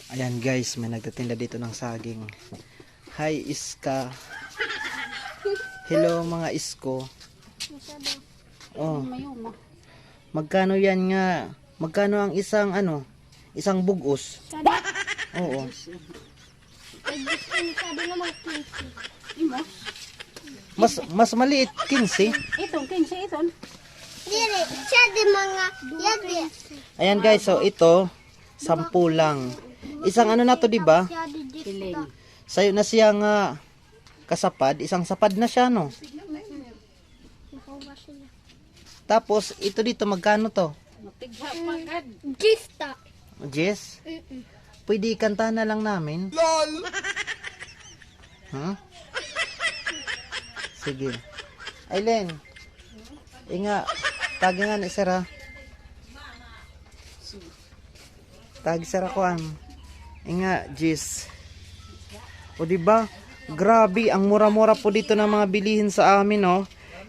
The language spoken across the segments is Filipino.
Ayan guys, may nagtatinda dito ng saging. Hi Iska. Hello mga Isko. Oh. Magkano yan nga? Magkano ang isang isang bugos? Oo. Mas maliit 15. Itong 15 itong. Dili, siya di mga yadi. Ayan guys, so ito 10 lang. Isang na to, di ba? Siya di Piling. Sayo na siya nga kasapad, isang sapad na siya no. Tapos ito dito magkano to? Matigha pagad. Gista. Jess? Pwede ikanta na lang namin. LOL. Huh? Sige. Aileen. Inga, tagi nga ni Sara. Tagi Sara kuan. Inga, Jess. O diba? Grabe, ang mura-mura po dito ng mga bilihin sa amin, no?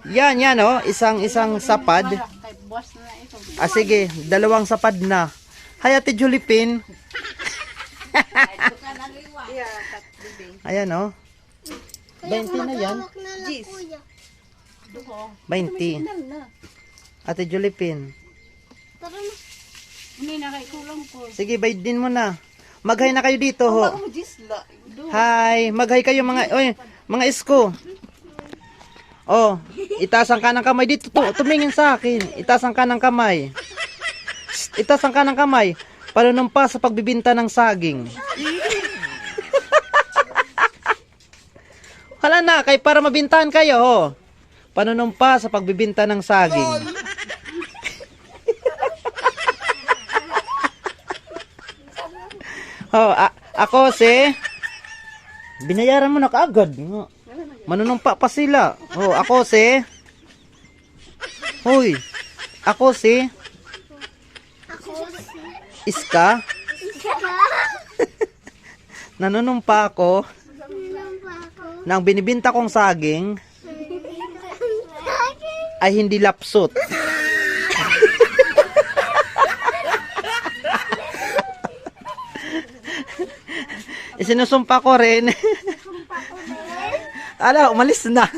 Yan, no? Isang sapad. Kay boss na ito. Ah, sige, 2 sapad na. Hay, Ate Julipin. Ayan, no? 20 na yan. Gis. 20. Ate Julipin. Tara na. Hindi na kay kulang ko. Sige, bayad din mo na. Mag-hi na kayo dito, ho. Gisla. Hi, mag-hi kayo mga isko. Oh, itaas ang kanang kamay dito. Tumingin sa akin. Itaas ang kanang kamay. Itaas ang kanang kamay. Panunumpa sa pagbibinta ng saging. Hala na, kay para mabintahan kayo, ho. Panunumpa sa pagbibinta ng saging. Oh, ako binayaran mo na kaagad. Manunumpa pa sila. Oh, ako Hoy. Ako Iska. Nanunumpa ako ng binibinta kong saging ay hindi lapsot. Isinusumpa ko rin. Ala, umalis na.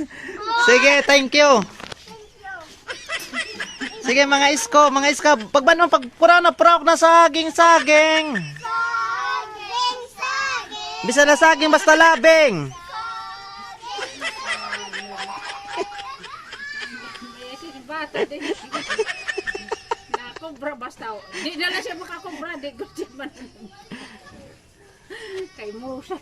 Sige, thank you. Sige mga isko, pagpura na saging. Bisa na saging basta labing. Bata din. Nakobra basta. Di na lang siya makakobra. Di ko siya man. Kay Motion.